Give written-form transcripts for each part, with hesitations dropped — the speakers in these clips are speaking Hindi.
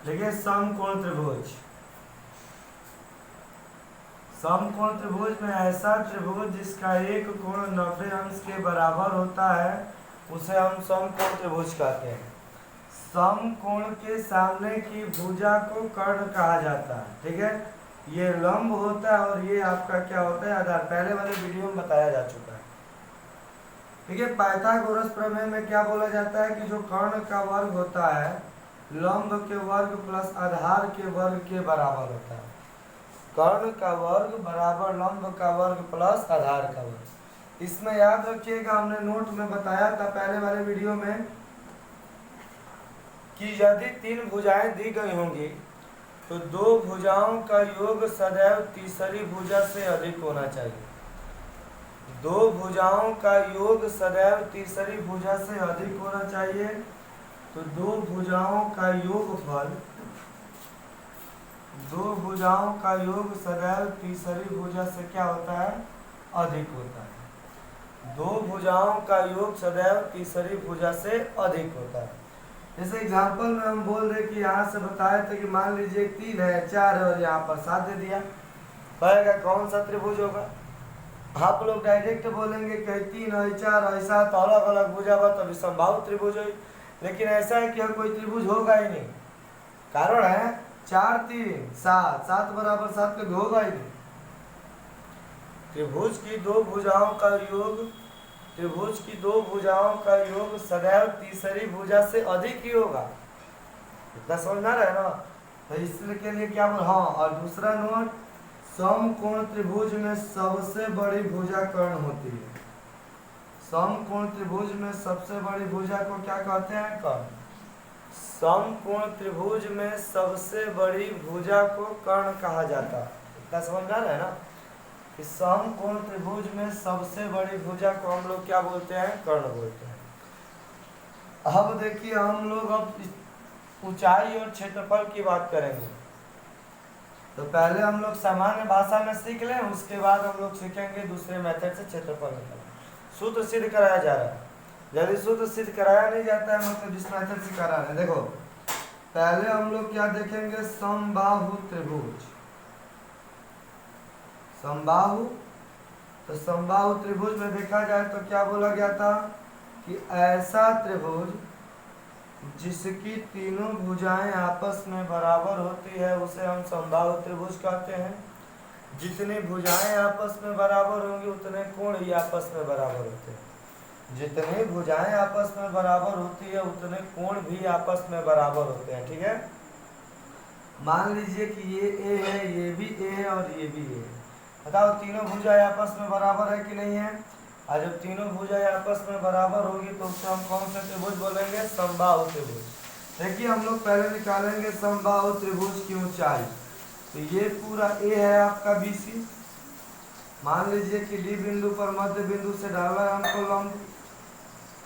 देखिए समकोण त्रिभुज, समकोण त्रिभुज में ऐसा त्रिभुज जिसका एक कोण 90 अंश के बराबर होता है उसे हम समकोण त्रिभुज कहते हैं। समकोण के सामने की भुजा को कर्ण कहा जाता है। ठीक है, ये लंब होता है और ये आपका क्या होता है, आधार। पहले वाले वीडियो में बताया जा चुका है। ठीक है, पाइथागोरस प्रमेय में क्या बोला जाता है कि जो कर्ण का वर्ग होता है लंब के वर्ग प्लस आधार के वर्ग के बराबर होता है। कर्ण का वर्ग बराबर लंब का वर्ग प्लस आधार का वर्ग। इसमें याद रखिएगा, हमने नोट में बताया था पहले वाले वीडियो में कि यदि 3 भुजाएं दी गई होंगी तो 2 भुजाओं का योग सदैव तीसरी भुजा से अधिक होना चाहिए। 2 भुजाओं का योग सदैव तीसरी भुजा से अधिक होना चाहिए। तो 2 भुजाओं का योगफल, 2 भुजाओं का योग सदैव तीसरी भुजा से क्या होता है, अधिक होता है। 2 भुजाओं का योग सदैव तीसरी भुजा से अधिक होता है। जैसे एग्जाम्पल में हम बोल रहे कि यहाँ से बताए थे कि मान लीजिए 3 है, 4 है और यहाँ पर 7 दे दिया, कहेगा कौन सा त्रिभुज होगा। आप लोग डायरेक्ट बोलेंगे कि 3 है, 4 है, 7 अलग अलग भुजा बा तभी समबाहु त्रिभुज है। लेकिन ऐसा है कि कोई त्रिभुज होगा ही नहीं। कारण है 4 3 7, 7 बराबर 7 कभी होगा ही नहीं। त्रिभुज की 2 भुजाओं का योग, त्रिभुज की 2 भुजाओं का योग सदैव तीसरी भुजा से अधिक ही होगा। इतना समझ में आ रहा है ना। तो इसके लिए क्या बोल, हाँ। और दूसरा नोट, समकोण त्रिभुज में सबसे बड़ी भुजा कर्ण होती है। समकोण त्रिभुज में सबसे बड़ी भुजा को क्या कहते हैं, कर्ण। समकोण त्रिभुज में सबसे बड़ी भुजा को कर्ण कहा जाता है। इतना समझ में आ रहा है ना। इस समकोण त्रिभुज में सबसे बड़ी भुजा को हम लोग क्या बोलते हैं, कर्ण बोलते हैं। अब देखिए हम लोग अब ऊंचाई और क्षेत्रफल की बात करेंगे। तो पहले हम लोग सामान्य भाषा में सीख लें, उसके बाद हम लोग सीखेंगे दूसरे मेथड से क्षेत्रफल निकालना। सूत्र सिद्ध कराया जा रहा है। यदि सूत्र सिद्ध कराया नहीं जाता है मतलब जिस मेथड से करा रहे हैं, देखो पहले हम लोग क्या देखेंगे, समबाहु त्रिभुज। समबाहु, तो समबाहु त्रिभुज में देखा जाए तो क्या बोला गया था कि ऐसा त्रिभुज जिसकी तीनों भुजाएं आपस में बराबर होती है उसे हम समबाहु त्रिभुज कहते हैं। जितनी भुजाएं आपस में बराबर होंगी उतने कोण ही आपस में बराबर होते हैं। जितनी भुजाएं आपस में बराबर होती है उतने कोण भी आपस में बराबर होते हैं। ठीक है, मान लीजिए कि ये ए है, ये भी ए है और ये भी ए है। बताओ तीनों भुजाएं आपस में बराबर है कि नहीं है। और जब तीनों भुजाएं आपस में बराबर होगी तो उससे हम कौन सा त्रिभुज बोलेंगे, समबाहु त्रिभुज। देखिए हम लोग पहले निकालेंगे समबाहु त्रिभुज की ऊंचाई। तो ये पूरा ए है आपका BC। मान लीजिए कि डी बिंदु पर मध्य बिंदु से डाला है हमको लंब।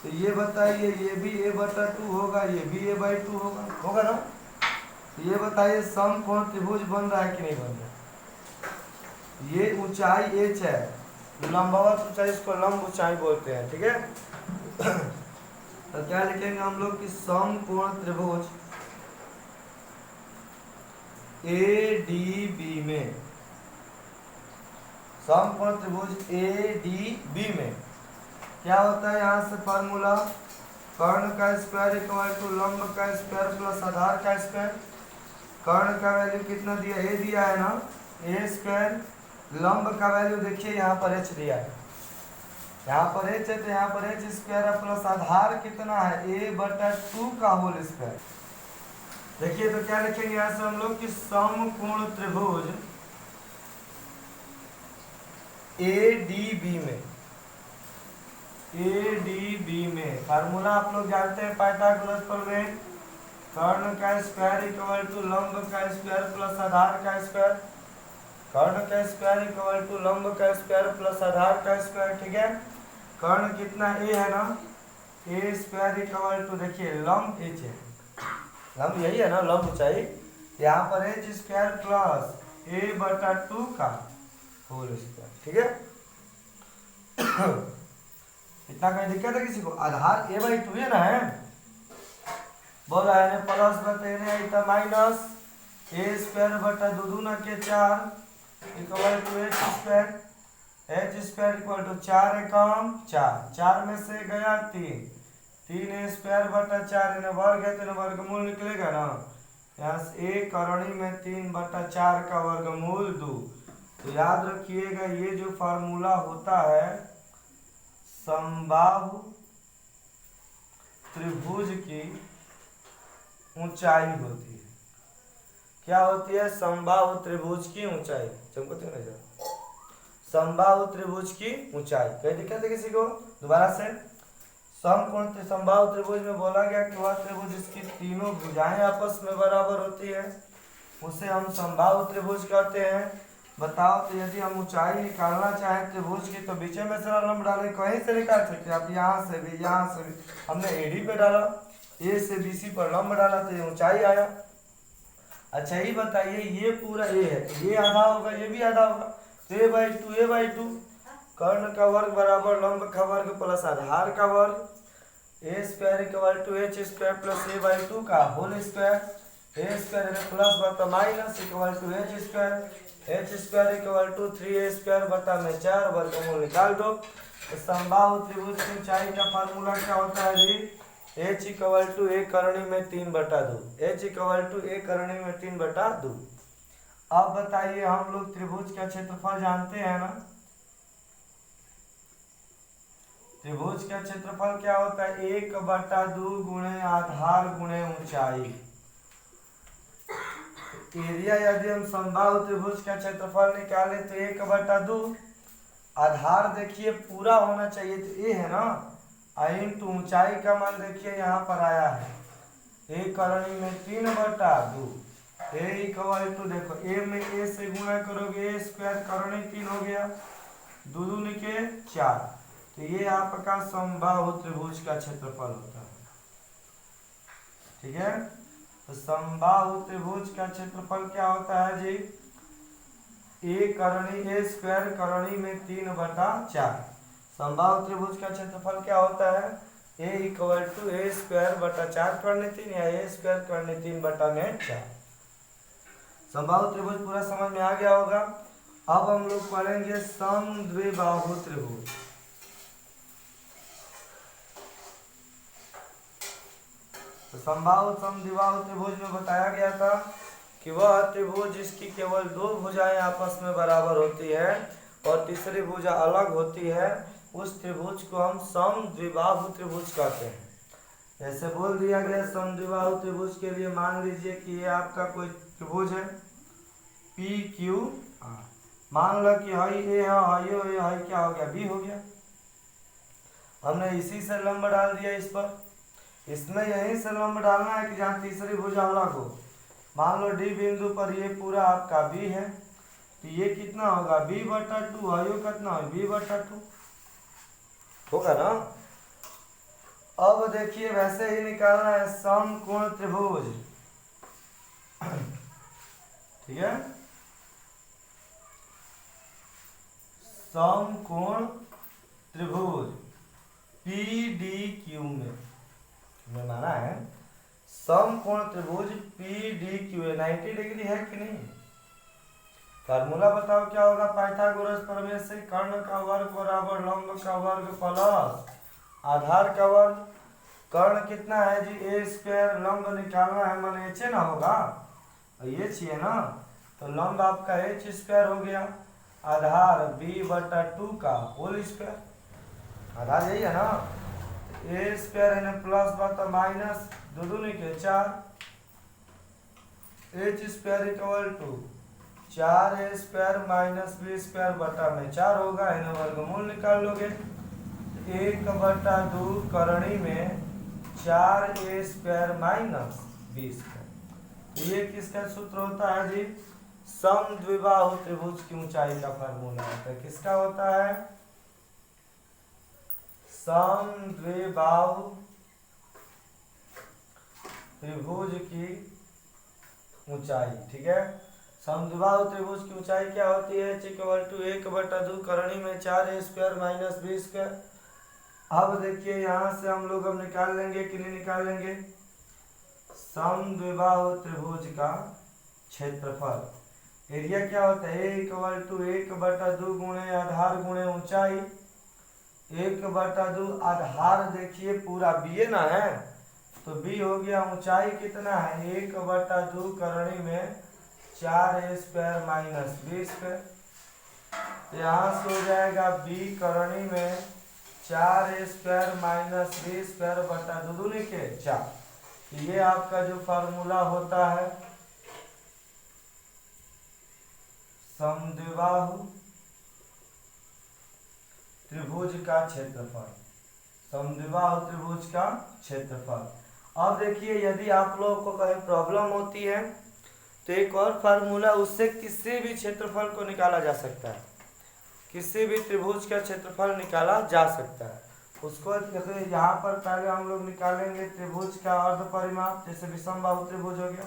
तो ये बताइए ये भी a/2 होगा, ये भी a/2 होगा, होगा ना। तो ये बताइए समकोण त्रिभुज बन रहा है कि नहीं बन रहा है। ये ऊंचाई h है, लंबवत ऊंचाई, इसको लंब ऊंचाई बोलते हैं। ठीक है तो क्या लिखेंगे हम लोग कि समकोण त्रिभुज ADB में, समकोण त्रिभुज ADB में क्या होता है, यहाँ से फार्मूला कर्ण का स्क्वायर इक्वल टू लंब का स्क्वायर प्लस आधार का स्क्वायर। कर्ण का वैल्यू कितना दिया, a दिया है ना, a²। लंब का वैल्यू देखिए यहाँ पर h दिया है, यहाँ पर h है तो यहाँ पर h² प्लस आधार कितना है, a/2 का होल स्क्वायर। देखिए तो क्या लिखेंगे यहाँ से हम लोग कि समकोण त्रिभुज ADB में फार्मूला आप लोग जानते हैं पाइथागोरस प्रमेय, कर्ण का स्क्वायर इक्वल टू लंब का स्क्वायर प्लस आधार का स्क्वायर। कर्ण का स्क्वायर इक्वल टू लंब का स्क्वायर प्लस आधार का स्क्वायर। ठीक है, कर्ण कितना a है ना, a² इक्वल टू देखिए लंब h है, लंब यही है ना, लंब ऊंचाई। यहाँ पर h² प्लस a/2 का होल स्क्वायर। ठीक है इतना कहीं दिक्कत है किसी को, आधार a/2 है ना है। बोला है ने प्लस बतेने आई था माइनस ए स्क्वायर बटा दो दूना के 4 equal to H square equal to 4 एकम 4 4 में से गया 3 ए स्क्वायर बटा 4 इन्हें वर्ग है तो इन्हें वर्गमूल निकलेगा ना। यहाँ से ए करणी में 3 बटा 4 का वर्गमूल 2। तो याद रखिएगा ये जो फार्मूला होता है समबाहु त्रिभुज की ऊंचाई होती है। क्या होती है? समबाहु त्रिभुज की ऊंचाई। समबाहु त्रिभुज की ऊंचाई। कोई दिक्कत है किसी को? दोबारा से समकोण समबाहु त्रिभुज में बोला गया कि वह त्रिभुज जिसकी तीनों भुजाएं आपस में बराबर होती है उसे हम समबाहु त्रिभुज कहते हैं। बताओ तो यदि हम ऊंचाई निकालना चाहें त्रिभुज की तो बीच में से लंब डाले कहीं से निकाल सकते। आप यहाँ से भी हमने एडी पे डाला, ए से बीसी पर लंब डाला तो ये ऊंचाई आया। अच्छा ये बताइए ये पूरा ए है तो ये आधा होगा ये भी आधा होगा तो a/2 कर्ण का वर्ग बराबर लंब का वर्ग प्लस आधार का वर्ग A square equal to H square plus a/2 का whole square A square plus बटा minus equal to H square equal to 3a square बटा में 4 वर्गमूल निकाल दो। तो समबाहु त्रिभुज की ऊंचाई का फार्मूला क्या होता है जी? h इक्वल टू ए करणी में 3/2 h इक्वल टू ए करणी में 3/2। अब बताइए हम लोग त्रिभुज का क्षेत्रफल जानते हैं ना? त्रिभुज का क्षेत्रफल क्या होता है? 1/2 गुणे आधार गुणे ऊंचाई। एरिया यदि हम समबाहु त्रिभुज का क्षेत्रफल निकाले तो 1/2 आधार देखिए पूरा होना चाहिए तो ए है ना इंटू ऊंचाई का मान देखिए यहाँ पर आया है ए करणी में 3/2 ए इक्वल टू देखो ए में ए से गुणा करोगे ए स्क्वायर करणी 3 हो गया 2 दूनी के 4 तो ये आपका समबाहु त्रिभुज का क्षेत्रफल होता है। ठीक है तो समबाहु त्रिभुज का क्षेत्रफल क्या होता है जी? ए करणी ए स्क्वायर करणी में 3/4। समबाहु त्रिभुज का क्षेत्रफल क्या होता है? ए इक्वल टू ए स्क्वायर बटा 4 करणी 3 या ए स्क्वायर करणी 3/4। समबाहु त्रिभुज पूरा समझ में आ गया होगा। अब हम लोग पढ़ेंगे समद्विबाहु त्रिभुज। तो समबाहु समद्विबाहु त्रिभुज में बताया गया था कि वह त्रिभुज जिसकी केवल 2 भुजाएं आपस में बराबर होती है और तीसरी भुजा अलग होती है उस त्रिभुज को हम समद्विबाहु त्रिभुज कहते हैं। जैसे बोल दिया गया समद्विबाहु त्रिभुज के लिए मान लीजिए कि ये आपका कोई त्रिभुज है PQR। मान लो कि हाई ए है हाई क्या हो गया बी हो गया। हमने इसी से लंब डाल दिया इस पर। इसमें यहीं से लंब डालना है कि जहाँ तीसरी भुजा अलग हो। मान लो डी बिंदु पर ये पूरा आपका बी है तो ये कितना होगा b/2 हाइयो कितना है b/2 होगा ना। अब देखिए वैसे ही निकालना है समकोण त्रिभुज। ठीक है समकोण त्रिभुज PDQ में माना है समकोण त्रिभुज PDQ 90 डिग्री है कि नहीं? फार्मूला बताओ क्या होगा? पाइथागोरस प्रमेय से कर्ण का वर्ग बराबर लंब का वर्ग प्लस आधार का वर्ग। कर्ण कितना है जी? ए स्क्वायर लंब निकालना है मन एच ना होगा ये चाहिए ना तो लंब आपका एच स्क्वायर हो गया आधार b/2 का होल स्क्वायर आधार यही है ना। ए स्क्वायर है प्लस बटा माइनस 2 दूनी के 4 H square equal to 4a square minus b square बटा में 4 होगा इन्हें वर्गमूल निकाल लोगे 1/2 करणी में 4a square minus b square. तो ये किसका सूत्र होता है जी? समद्विबाहु त्रिभुज की ऊंचाई का फार्मूला होता है। किसका होता है? समद्विबाहु त्रिभुज की ऊंचाई। ठीक है समद्विबाहु त्रिभुज की ऊंचाई क्या होती है? h इक्वल टू 1/2 करणी में 4a square minus b square. अब देखिए यहाँ से हम लोग अब निकाल लेंगे कि नहीं निकाल लेंगे? समद्विबाहु त्रिभुज का क्षेत्रफल। एरिया क्या होता है, ए इक्वल टू 1/2 गुणे आधार गुणे ऊंचाई। 1/2 आधार देखिए पूरा बी ना है, तो बी हो गया, ऊंचाई कितना है 1/2 करणी में 4a² माइनस b²। यहाँ से हो जाएगा बी करणी में 4a² माइनस b² बटा 2 दूनी के 4। ये आपका जो फार्मूला होता है समद्विबाहु त्रिभुज का क्षेत्रफल, समद्विबाहु त्रिभुज का क्षेत्रफल। अब देखिए यदि आप लोगों को कहीं प्रॉब्लम होती है तो एक और फार्मूला, उससे किसी भी क्षेत्रफल को निकाला जा सकता है, किसी भी त्रिभुज का क्षेत्रफल निकाला जा सकता है। उसको देखिए यहाँ पर पहले हम लोग निकालेंगे त्रिभुज का अर्ध परिमाप। जैसे विषमबाहु त्रिभुज हो गया,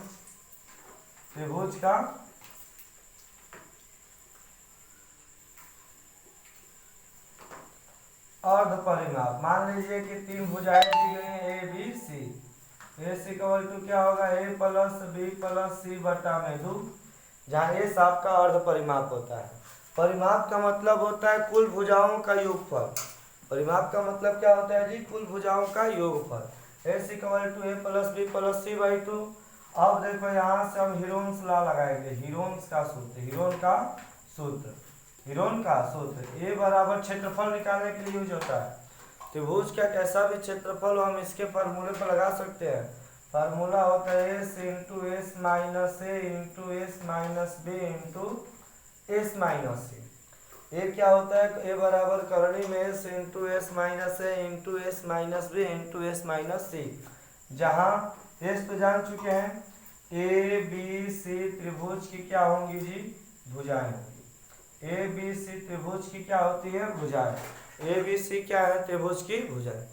त्रिभुज का अर्ध परिमाप। मान लीजिए कि 3 भुजाएं दी गई हैं A B C. A C equal to क्या होगा, A plus B plus C बटा में 2, जहाँ ए आपका अर्ध परिमाप होता है। परिमाप का मतलब होता है कुल भुजाओं का योगफल। परिमाप का मतलब क्या होता है जी, कुल भुजाओं का योगफल। A C equal to A plus B plus C by 2। अब देखो यहाँ से हम हीरोन्स लॉ लगाएंगे, हीरोन्स का सूत्र, हीरोन का सूत्र ए बराबर क्षेत्रफल निकालने के लिए यूज होता है। त्रिभुज का कैसा भी क्षेत्रफल हो हम इसके फार्मूले पर लगा सकते हैं। फार्मूला होता है S into S minus A into S minus B into S minus C. A क्या होता है, ए बराबर करणी में S into S minus A into S minus B into S minus C, जहाँ एस तो जान चुके हैं, ए बी सी त्रिभुज की क्या होंगी जी, भुजाएं होंगी। ए बी सी त्रिभुज की क्या होती है, भुजाएं। ए बी सी क्या है, त्रिभुज की भुजाएं।